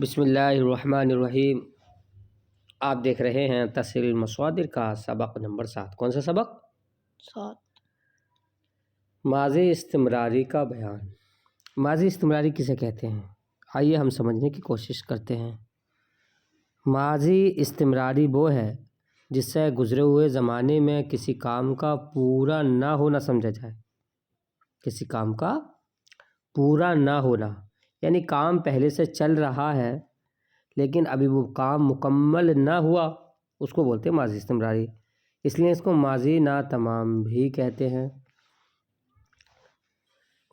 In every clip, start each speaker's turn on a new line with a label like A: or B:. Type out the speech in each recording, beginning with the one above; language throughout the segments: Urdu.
A: بسم اللہ الرحمن الرحیم۔ آپ دیکھ رہے ہیں تسہیل المصادر کا سبق نمبر 7۔ کون سا سبق؟
B: 7۔
A: ماضی استمراری کا بیان۔ ماضی استمراری کسے کہتے ہیں؟ آئیے ہم سمجھنے کی کوشش کرتے ہیں۔ ماضی استمراری وہ ہے جس سے گزرے ہوئے زمانے میں کسی کام کا پورا نہ ہونا سمجھا جائے۔ کسی کام کا پورا نہ ہونا یعنی کام پہلے سے چل رہا ہے لیکن ابھی وہ کام مکمل نہ ہوا، اس کو بولتے ہیں ماضی استمراری۔ اس لیے اس کو ماضی ناتمام بھی کہتے ہیں۔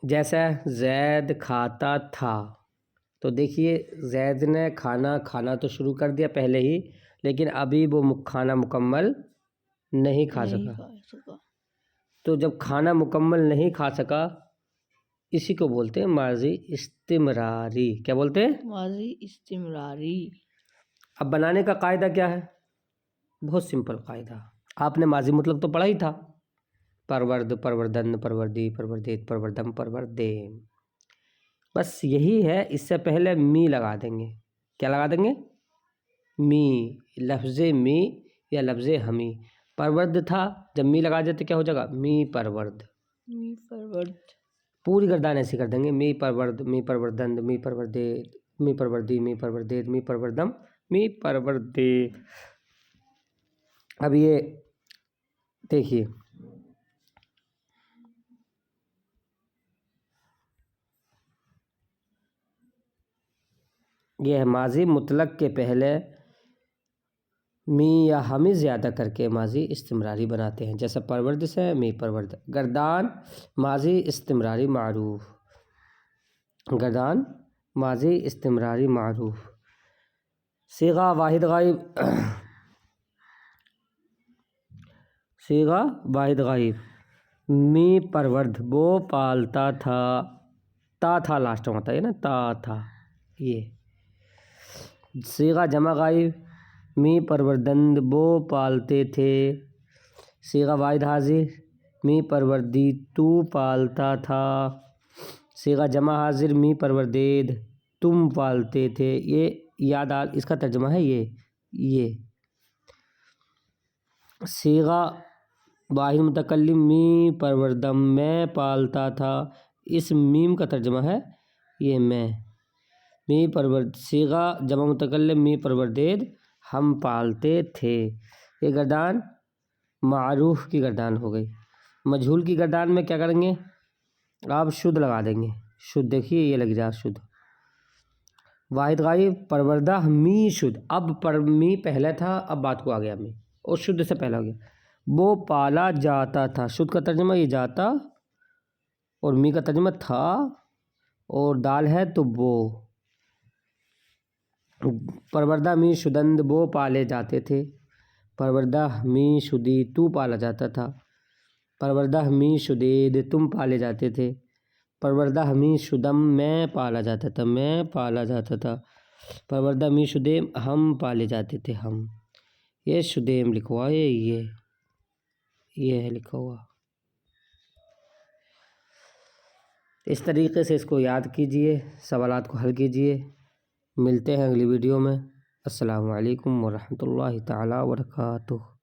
A: جیسا زید کھاتا تھا، تو دیکھیے زید نے کھانا تو شروع کر دیا پہلے ہی، لیکن ابھی وہ کھانا مکمل نہیں کھا سکا۔ تو جب کھانا مکمل نہیں کھا سکا، اسی کو بولتے ہیں ماضی استمراری۔ کیا بولتے ہیں؟
B: ماضی استمراری۔
A: اب بنانے کا قاعدہ کیا ہے؟ بہت سمپل قاعدہ، آپ نے ماضی مطلق تو پڑھا ہی تھا، پرورد، پروردن، پروردی، پروردیت، پروردم، پروردیم، بس یہی ہے۔ اس سے پہلے می لگا دیں گے۔ کیا لگا دیں گے؟ می، لفظ می یا لفظ ہمی۔ پرورد تھا، جب می لگا دیتے کیا ہو جائے گا؟ می پرورد۔
B: می پرورد۔ پوری
A: پوری گردان ایسی کر دیں گے، می پرورد، می پروردند، می پروردیت، می پروردی، می پروردیت، می پروردم، می پروردیت۔ اب یہ دیکھیے، یہ ماضی مطلق کے پہلے می یا ہمی زیادہ کر کے ماضی استمراری بناتے ہیں، جیسے پرورد سے می پرورد۔ گردان ماضی استمراری معروف۔ گردان ماضی استمراری معروف۔ صیغہ واحد غائب۔ صیغہ واحد غائب۔ می پرورد، وہ پالتا تھا، تا تھا لاسٹ میں ہوتا ہے نا، تا تھا یہ۔ صیغہ جمع غائب۔ می پروردند، وہ پالتے تھے۔ صیغہ واحد حاضر۔ می پروردی، تو پالتا تھا۔ صیغہ جمع حاضر۔ می پروردید، تم پالتے تھے۔ یہ یاد اس کا ترجمہ ہے یہ۔ صیغہ واحد متکلم۔ می پروردم، میں پالتا تھا۔ اس میم کا ترجمہ ہے یہ میں۔ می پرورد۔ صیغہ جمع متکلم می پروردید، ہم پالتے تھے۔ یہ گردان معروف کی گردان ہو گئی۔ مجہول کی گردان میں کیا کریں گے؟ آپ شدھ لگا دیں گے۔ شدھ دیکھیے یہ لگ جائے شدھ۔ واحد غائب، پروردہ می شدھ۔ اب پر می پہلے تھا، اب بات کو آ گیا می، اور شدھ سے پہلے ہو گیا۔ وہ پالا جاتا تھا۔ شدھ کا ترجمہ یہ جاتا، اور می کا ترجمہ تھا، اور دال ہے تو وہ۔ پروردہ می شدند، وہ پالے جاتے تھے۔ پروردہ می شدی، تو پالا جاتا تھا۔ پروردہ می شدید، تم پالے جاتے تھے۔ پروردہ می شدم، میں پالا جاتا تھا، میں پالا جاتا تھا۔ پروردہ می شدیم، ہم پالے جاتے تھے، ہم۔ یہ شدیم لکھا ہوا ہے، یہ ہے لکھا ہوا۔ اس طریقے سے اس کو یاد کیجئے، سوالات کو حل کیجئے۔ ملتے ہیں اگلی ویڈیو میں۔ السلام علیکم ورحمۃ اللہ تعالیٰ وبرکاتہ۔